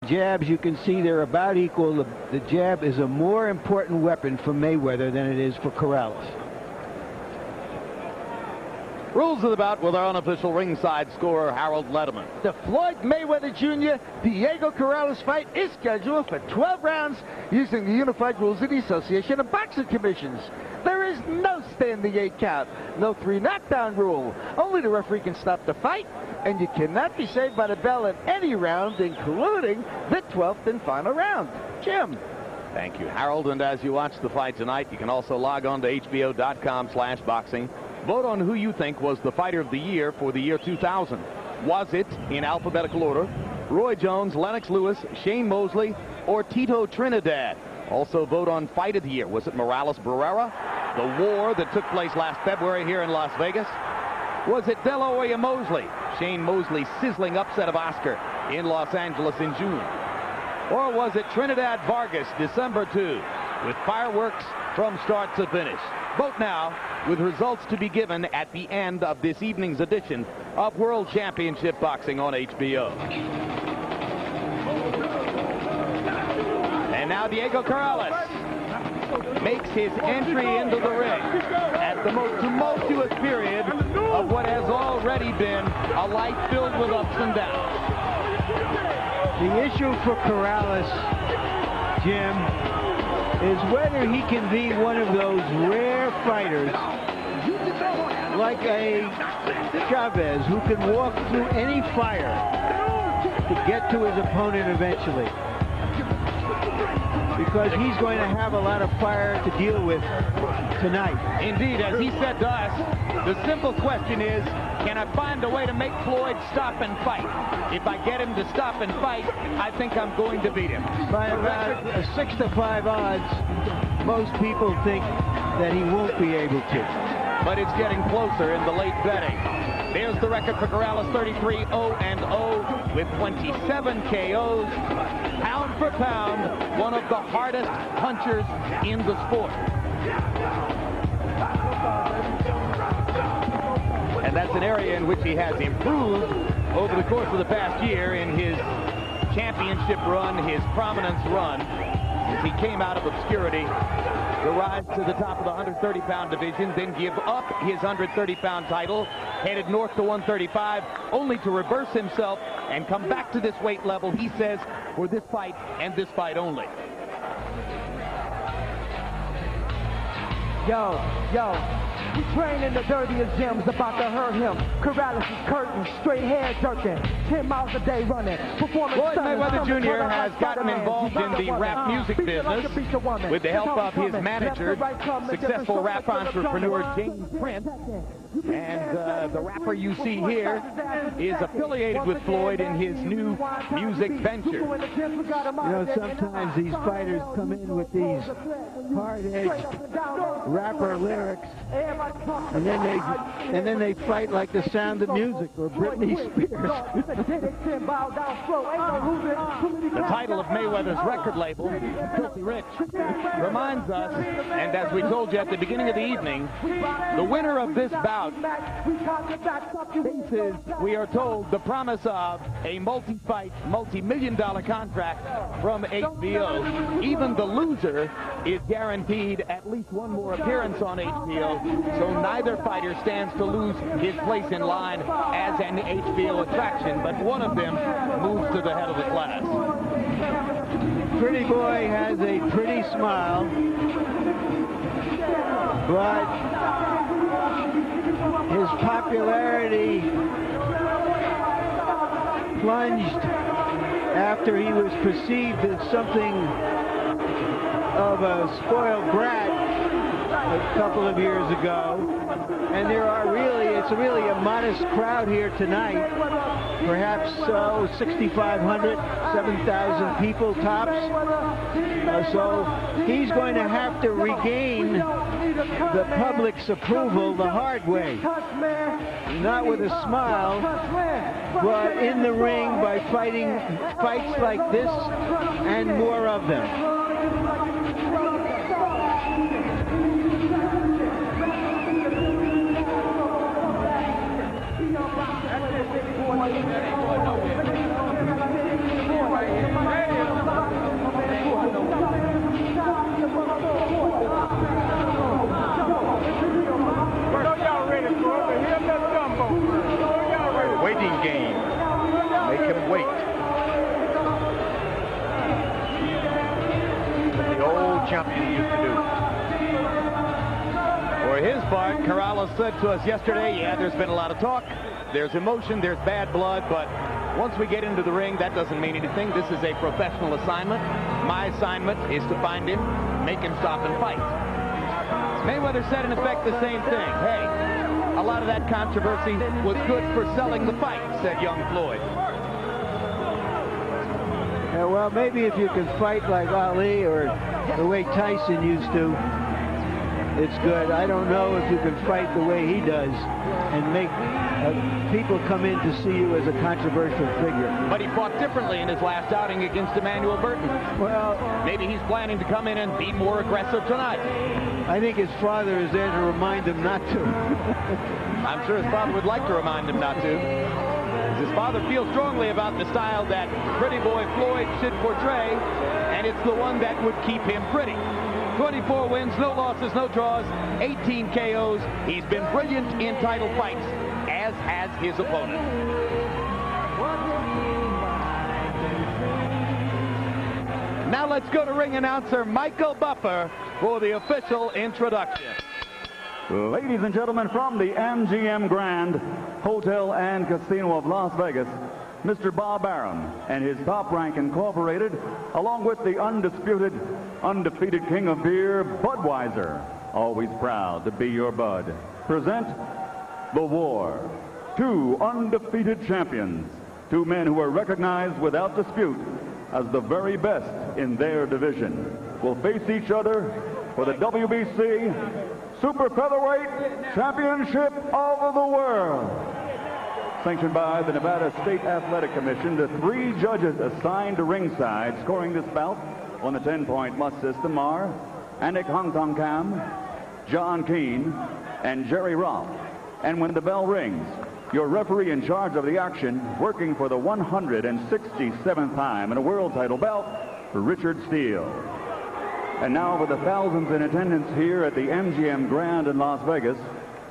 Jabs, you can see they're about equal. The jab is a more important weapon for Mayweather than it is for Corrales. Rules of the bout with our unofficial ringside scorer, Harold Letterman. The Floyd Mayweather Jr. Diego Corrales fight is scheduled for 12 rounds using the unified rules of the Association of Boxing Commissions. There is no standing 8 count, no 3 knockdown rule. Only the referee can stop the fight, and you cannot be saved by the bell in any round, including the 12th and final round. Jim. Thank you, Harold. And as you watch the fight tonight, you can also log on to hbo.com/boxing. Vote on who you think was the fighter of the year for the year 2000. Was it, in alphabetical order, Roy Jones, Lennox Lewis, Shane Mosley, or Tito Trinidad? Also vote on fight of the year. Was it Morales Barrera, the war that took place last February here in Las Vegas? Was it De La Hoya Mosley, Shane Mosley's sizzling upset of Oscar in Los Angeles in June? Or was it Trinidad Vargas, December 2, with fireworks from start to finish? Vote now, with results to be given at the end of this evening's edition of World Championship Boxing on HBO. And now Diego Corrales makes his entry into the ring at the most tumultuous period of what has already been a life filled with ups and downs. The issue for Corrales, Jim, is whether he can be one of those rare fighters like a Chavez who can walk through any fire to get to his opponent eventually. Because he's going to have a lot of fire to deal with tonight. Indeed, as he said to us, the simple question is, can I find a way to make Floyd stop and fight? If I get him to stop and fight, I think I'm going to beat him. By about a 6-to-5 odds, most people think that he won't be able to. But it's getting closer in the late betting. There's the record for Corrales, 33-0-0 with 27 KOs. Pound for pound, one of the hardest punchers in the sport. And that's an area in which he has improved over the course of the past year in his championship run, his prominence run, as he came out of obscurity to rise to the top of the 130-pound division, then give up his 130-pound title, headed north to 135, only to reverse himself and come back to this weight level, he says, for this fight and this fight only. Yo. We train in the dirtiest gyms, about to hurt him. Corrales is curtain, straight hair jerking, 10 miles a day running. Floyd Mayweather Jr. has gotten involved in the rap music business with the help of his manager, successful rap entrepreneur James Prince. And the rapper you see here is affiliated with Floyd in his new music venture. You know, sometimes these fighters come in with these hard-edged rapper lyrics, and then they fight like The Sound of Music or Britney Spears. The title of Mayweather's record label, Filthy Rich, reminds us, and as we told you at the beginning of the evening, the winner of this bout faces, we are told, the promise of a multi-fight, multi-million-dollar contract from HBO. Even the loser is guaranteed at least one more appearance on HBO, so neither fighter stands to lose his place in line as an HBO attraction, but one of them moves to the head of the class. Pretty boy has a pretty smile, but his popularity plunged after he was perceived as something of a spoiled brat a couple of years ago. And it's really a modest crowd here tonight. Perhaps 6,500, 7,000 people tops. So he's going to have to regain the public's approval the hard way. Not with a smile, but in the ring by fighting fights like this and more of them. Hey! champion used to do. For his part, Corrales said to us yesterday, yeah, there's been a lot of talk. There's emotion, there's bad blood, but once we get into the ring, that doesn't mean anything. This is a professional assignment. My assignment is to find him, make him stop and fight. Mayweather said in effect the same thing. Hey, a lot of that controversy was good for selling the fight, said young Floyd. Yeah, well, maybe if you can fight like Ali or the way Tyson used to, it's good. I don't know if you can fight the way he does and make people come in to see you as a controversial figure. But he fought differently in his last outing against Emmanuel Burton. Well, maybe he's planning to come in and be more aggressive tonight. I think his father is there to remind him not to. I'm sure his father would like to remind him not to. His father feels strongly about the style that pretty boy Floyd should portray, and it's the one that would keep him pretty. 24 wins, no losses, no draws, 18 KOs. He's been brilliant in title fights, as has his opponent. Now let's go to ring announcer Michael Buffer for the official introduction. Ladies and gentlemen, from the MGM Grand Hotel and Casino of Las Vegas, Mr. Bob Arum and his Top Rank Incorporated, along with the undefeated king of beer, Budweiser, always proud to be your bud, present The War. Two undefeated champions, two men who are recognized without dispute as the very best in their division, will face each other for the WBC Super Featherweight Championship of the World. Sanctioned by the Nevada State Athletic Commission, the three judges assigned to ringside scoring this bout on the 10-point must system are Anik Hongtongkam, John Keane, and Jerry Roth. And when the bell rings, your referee in charge of the action, working for the 167th time in a world title belt, Richard Steele. And now for the thousands in attendance here at the MGM Grand in Las Vegas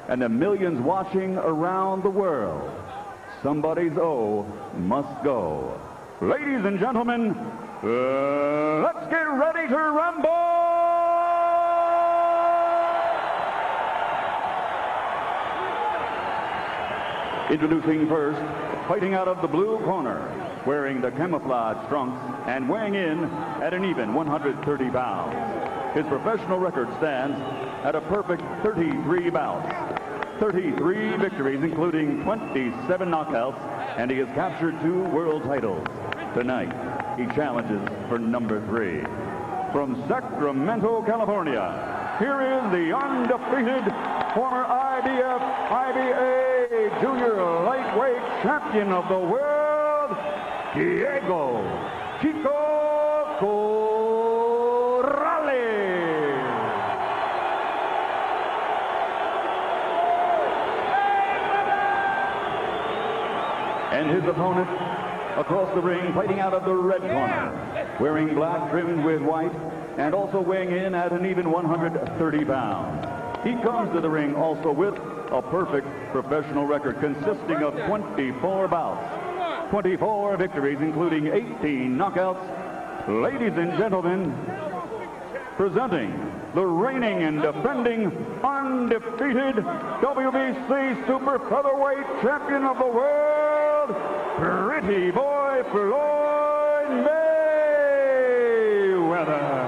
and the millions watching around the world, somebody's O must go. Ladies and gentlemen, let's get ready to rumble! Introducing first, fighting out of the blue corner, wearing the camouflage trunks and weighing in at an even 130 pounds. His professional record stands at a perfect 33 bouts, 33 victories, including 27 knockouts, and he has captured 2 world titles. Tonight, he challenges for number 3. From Sacramento, California, here is the undefeated former IBA junior lightweight champion of the world, Chico Corrales. And his opponent across the ring, fighting out of the red corner, wearing black trimmed with white, and also weighing in at an even 130 pounds. He comes to the ring also with a perfect professional record consisting of 24 bouts, 24 victories, including 18 knockouts. Ladies and gentlemen, presenting the reigning and defending undefeated WBC Super Featherweight Champion of the world, pretty boy Floyd Mayweather.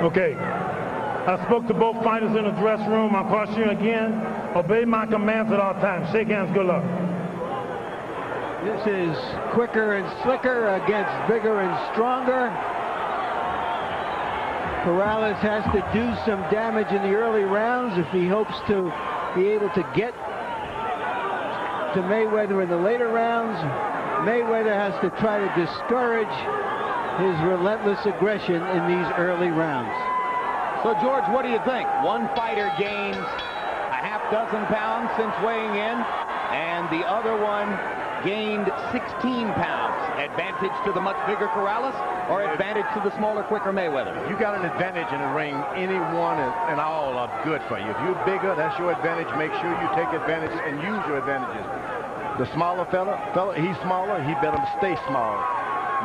Okay, I spoke to both fighters in the dressing room. I caution you again, obey my commands at all times. Shake hands, good luck. This is quicker and slicker against bigger and stronger. Corrales has to do some damage in the early rounds if he hopes to be able to get to Mayweather in the later rounds. Mayweather has to try to discourage his relentless aggression in these early rounds. So, George, what do you think? One fighter gains a half dozen pounds since weighing in, and the other one gained 16 pounds. Advantage to the much bigger Corrales, or advantage to the smaller, quicker Mayweather? You got an advantage in the ring. Anyone and all are good for you. If you're bigger, that's your advantage. Make sure you take advantage and use your advantages. The smaller fella, he's smaller. He better stay small.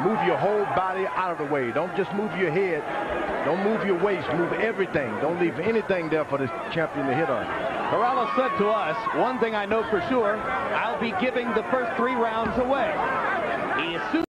Move your whole body out of the way. Don't just move your head. Don't move your waist. Move everything. Don't leave anything there for the champion to hit on. Corrales said to us, one thing I know for sure, I'll be giving the first 3 rounds away. He is